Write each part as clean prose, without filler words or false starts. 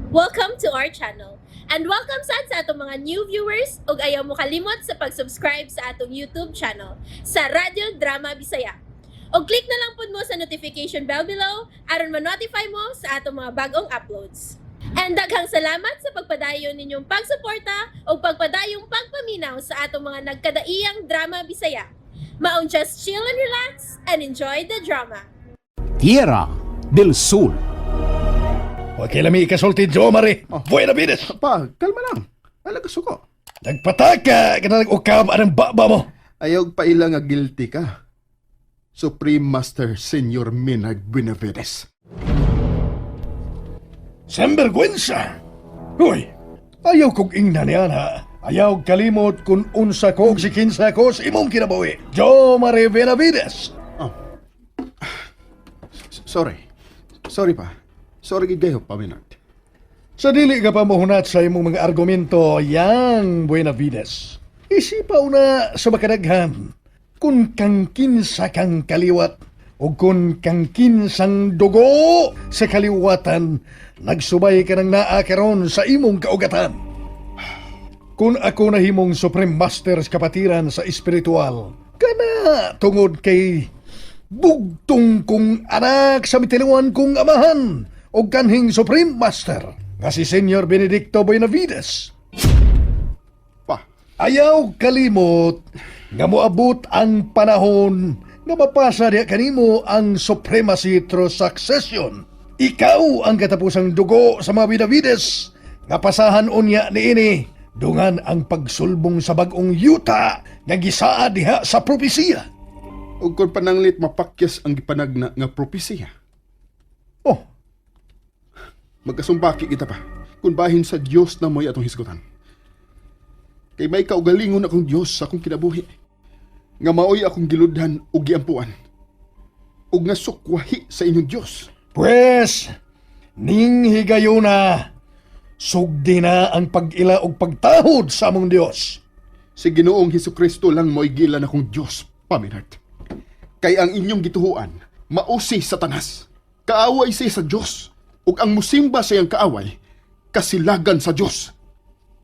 Welcome to our channel. And welcome sa atong mga new viewers ug ayaw mo kalimot sa pag-subscribe sa atong YouTube channel sa Radio Drama Bisaya. O click na lang pud mo sa notification bell below aron ma-notify mo sa atong mga bagong uploads. And daghang salamat sa pagpadayon ninyong pagsuporta o pagpadayong pagpaminaw sa atong mga nagkadaiyang Drama Bisaya. Maong just chill and relax and enjoy the drama. Tierra del Sur. Huwag kay lami ikasulti, Jo Mare. Buena vides. Pa, kalma lang. Alagas ko. Nagpataka ka na nag-ukam anang baba mo. Ayaw pa ilang nga guilty ka. Supreme Master Senyor Minard Benavides. Sambergwensa. Hoy, ayaw kong ingna niya na. Ayaw kalimot kung unsa ko si kinsa ko sa imong kinabuhi. Jo Mare Benavides. Sorry pa. Sorry gigayo pa, Minard. Sa dili ka pa mohunat sa imong mga argumento, yang Benavides. Isipaw na sa makadaghan kung kang kinsa kang kaliwat o kung kang kinsang dugo sa kaliwatan, nagsubay ka ng naakaron sa imong kaugatan. Kung ako nahimong Supreme Master sa kapatiran sa espiritual, kana tungod kay bugtong kong anak sa mitiluan kong amahan o kanhing Supreme Master nga si Senyor Benedicto Benavides. Pa, Ayaw kalimot nga moabot ang panahon nga mapasa diya kanimo ang supremacy through succession. Ikaw ang katapusang dugo sa mga Benavides nga pasahan unya niini dungan ang pagsulbong sa bag-ong yuta nga gisaa diha sa propesiya. ug kung pananglit mapakyas ang gipanagna nga propesiya. Oh, Magkasumpaki kita pa. Kung bahin sa Dios na mo'y atong hisgutan. Kay may kaugalingon akong Dios sa akong kinabuhi. Nga maoy akong giludhan ug giampuan. Ug nga sukwahi sa inyong Dios. pues, ning higayuna, sugdi na ang pag-ila o pagtahod sa among Dios. Si Ginoong Hesukristo lang mo'y gilan akong Dios, Paminard. Kay ang inyong gituhuan, mausi Satanas. Kaaway siya sa Dios. Ug ang musimba sa iyang kaaway, kasilagan sa Dios.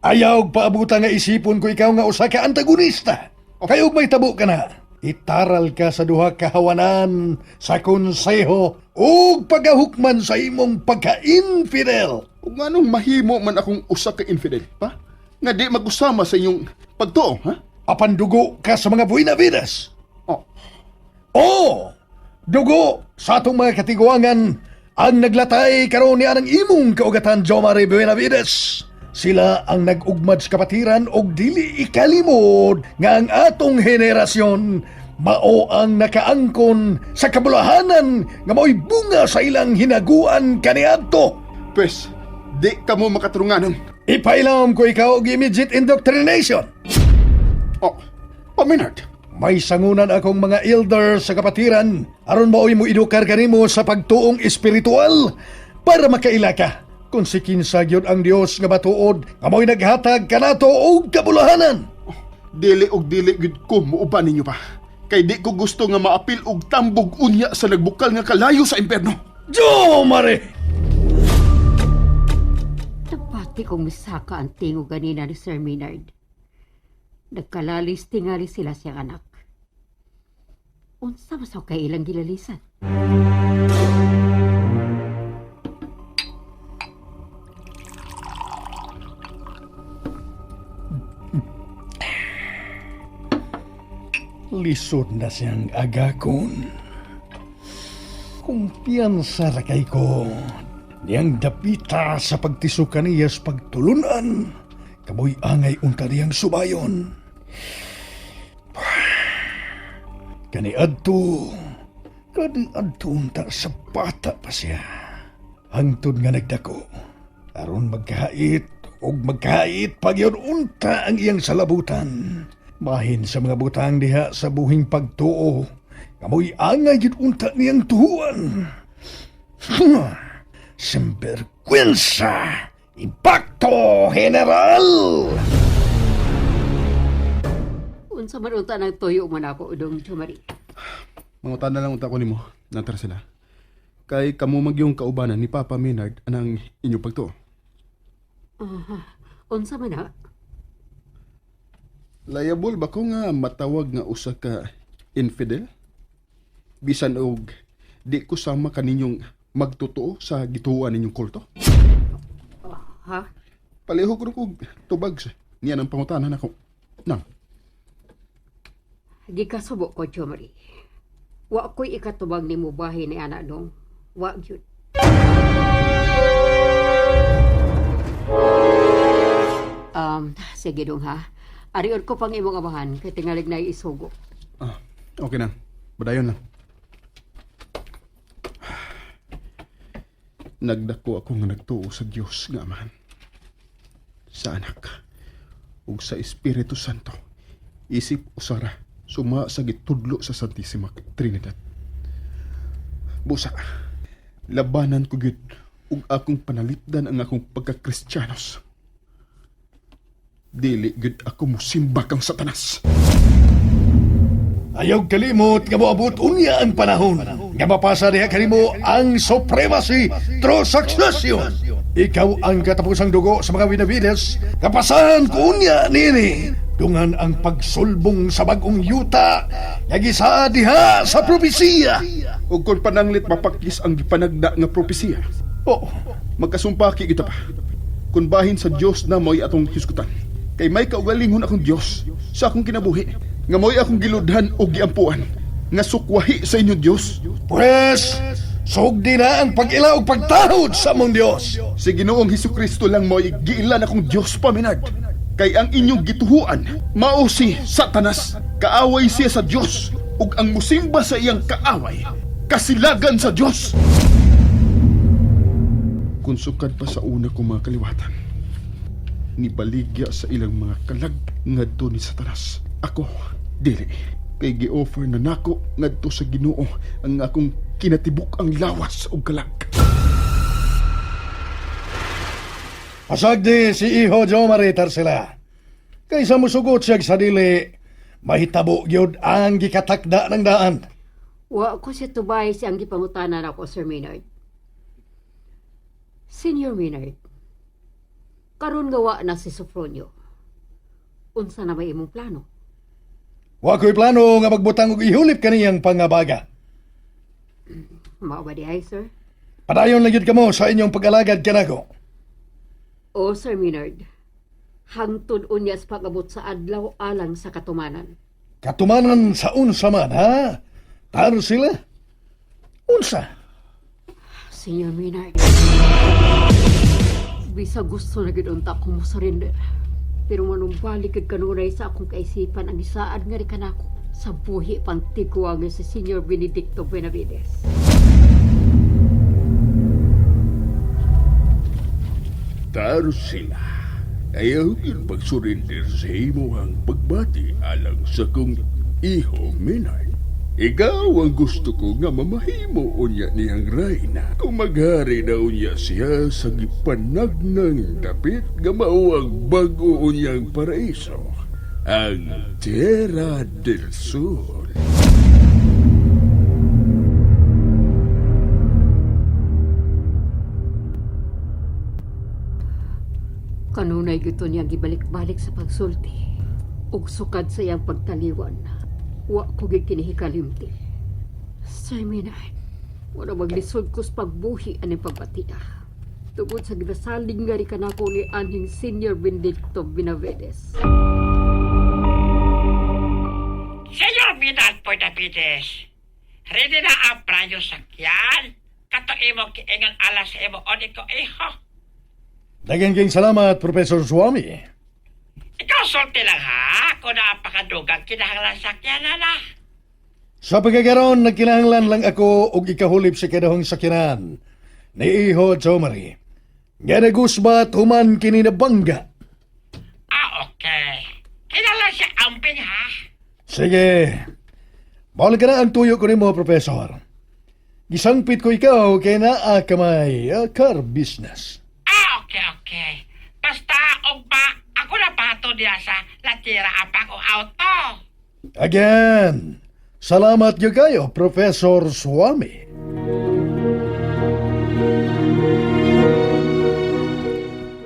Ayaw paabutan nga isipon ko ikaw nga usa ka antagonista. Kayog may tabo ka na. Itaral ka sa duha kahawanan sa konseho ug pagahukman sa imong pagka-infidel. Ug nganong mahimo man akong usa ka infidel, pa? Nga di magusama sa inyong pagtuo, ha? Apan dugo ka sa mga Benavides. Oh, Oo, dugo sa atong mga katiguangan ang naglatay karon niya ng imong kaugatan, Jo Mare Benavides. Sila ang nag-ugmad sa kapatiran og dili ikalimod nga ang atong henerasyon mao ang nakaangkon sa kabulahanan nga mao'y bunga sa ilang hinaguan kaniadto. pwes, di ka mo makaturunganon. Ipailam ko ikaw og immediate indoctrination. Oh, Paminard, May sangunan akong mga elder sa kapatiran aron mao'y mo edukar kanimo sa pagtuong espiritual para makaila ka kung si kinsa gyud ang Dios nga matuod nga mao'y naghatag kanato og kabulahanan. dili og dili gid ko muuban ninyo pa. Kay di ko gusto nga maapil og tambog unya sa nagbukal nga kalayo sa impyerno. Jo Mare! Nagpati kong misaka ang tingo ganina ni Sir Minard. Nagkalalis tingali sila siyang anak. Unsa masaw kay ilang gilalisan? Lisod na siyang agakon. Kumpiyansa ra kay ko niyang dapita sa pagtisukan niya sa pagtulunan. Kamoy angay unta niyang subayon. Kani adto unta sa bata pa siya. Hangtod nga nagdako. Aron magkahait og magkahait pagyon unta ang iyang salabutan. Mahin sa mga butang diha sa buhing pagtuo. Kamoy angay gid unta niyang tuhuan. Semperquensa! Impacto General! Unsa man unta ng tuyo man ako udong Chumari. Mga na lang unta ko nimo, nantar sila. Kay kamo magyong kaubanan ni Papa Minard anang inyong pagtuo. Unsa man na? Liable ba ko nga matawag nga usa ka infidel? Bisan og di ko sama kaninyong magtotoo sa gituan ninyong kulto? Ha? Palihog ko kog tubag sa niya ng pangutanan ako. Nang, Di ka subok ko, Jomari. Wa ko'y ikatubag ni mo bahay ni anak nung. Wa yun. Sige dong ha. Ariod ko pang imong amahan kay tingalig na isugo. okay na. Badayon na. Nagdako ako nga nagtuo sa Dios nga Amahan, sa Anak, ug sa Espiritu Santo. Isip usara, suma sa gitudlo sa Santisima Trinidad. Busa, labanan ko gyud ug akong panalipdan ang akong pagka-Kristyanos. Dili gyud ako mosimba kang Satanas. Ayaw kalimot nga moabot unya ang panahon nga mapasa diha kanimo ang supremacy through succession. Ikaw ang katapusang dugo sa mga Benavides, kapasahan ko unya nini. Dungan ang pagsulbong sa bagong yuta nga gisaa diha sa propesiya. Ug kon pananglit mapakis ang gipanagda nga propesiya, magkasumpaki kita pa. Kung bahin sa Dios na mo'y atong hisgutan. Kay may kaugalingon akong Dios sa akong kinabuhi, nga mo'y akong giludhan o giampuan, nga sukwahi sa inyo Dios. Pues, sugdi na ang pag-ila o pagtahod sa mong Dios. Si Ginoong Hesukristo lang mo'y giilan akong Dios paminad. Kay ang inyong gituhuan, mao si Satanas. Kaaway siya sa Dios, ug ang musimba sa iyang kaaway, kasilagan sa Dios. Kung sukad pa sa una kong mga kaliwatan, nibaligya sa ilang mga kalag ngadto ni Satanas. Ako, dili. Kay gi-offer na nako ngadto sa Ginoo ang akong kinatibuk ang lawas o kalag. Pasagdi si Iho Jomari Tarsila. Kaysa musugot siya sa dili, mahitabo gyud ang gikatakda ng daan. Wa ko si tubay siyang gipangutanan ako, Sir Maynard. Senior Maynard, karon gawa na si Sofronio. Unsa na may imong plano? Wa ko'y plano nga magbutang og ihulip kaniyang pangabaga. Mao ba di ay, sir? Padayon lang gyud kamo sa inyong pag-alagad kanako. O, Sir Maynard, hangtod unyas pag-abot sa adlaw alang sa katumanan. Katumanan sa unsa man, ha? Tarsila? Unsa? Senior Maynard, bisa gusto na gidunta ko mo surrender. Pero manumbalik kag kanunay sa akong kaisipan ang isaad nga ri kanako sa buhi pang tigwa nga si Senior Benedicto Benavides. Tarsila, ayaw yun pag-surrender sa imo ang pagbati alang sa kong iho, Maynard. Ikaw ang gusto ko nga mamahimo unya niyang reyna. Kung maghari na unya siya sa gipanagnang dapit nga mao ang bago unyang paraiso, ang Tierra del Sur. Kanunay gito niyang gibalik-balik sa pagsulti. Ug sukad sa iyang pagtaliwan, wa ko gid kinihikalimti. Sir Maynard, wala maglisod ko sa pagbuhi aning pagbatia. Tungod sa ginasaling nga ri kanako ni anhing Senior Benedicto Benavides. Senyor Minal Benavides, ready na ang prayo sakyan? Kato imo kiingan alas sa imo oni ko iho. Daghang salamat, Professor Swami. Ikaw sulti lang ha, kung napakadugang kinahanglan sakyan na na. Sa pagkakaroon, nagkinahanglan lang ako og ikahulip sa kadahong sakyanan ni Iho Jomari. Nga nagusbat human kini na bangga. Okay. Kinala siya amping ha? Sige. Bawal ka na ang tuyo ko ni mo, Professor. Gisangpit ko ikaw kay naa kamay car business. Okay. Basta, ugba, ako na pato diya sa latira apa ko auto. Again, salamat yung kayo, Professor Swami.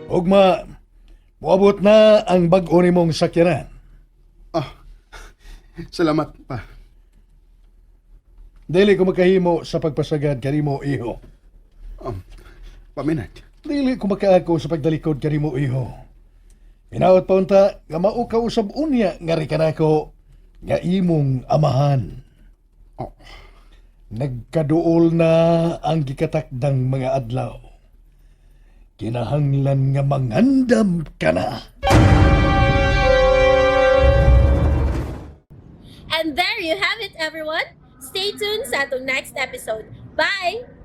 O Ugma, muabot na ang bag-o nimong sakyanan. Ah, salamat pa. Dili ko makahimo sa pagpasagad kanimo iho. Paminard. Dili ko makaako sa pagdalikod kanimo iho. Minaot pa unta nga mao ka usab unya nga rikanako nga imong amahan. Oh, Nagkaduol na ang gikatakdang mga adlaw. Kinahanglan nga mangandam ka na. And there you have it, everyone. Stay tuned sa atong next episode. Bye!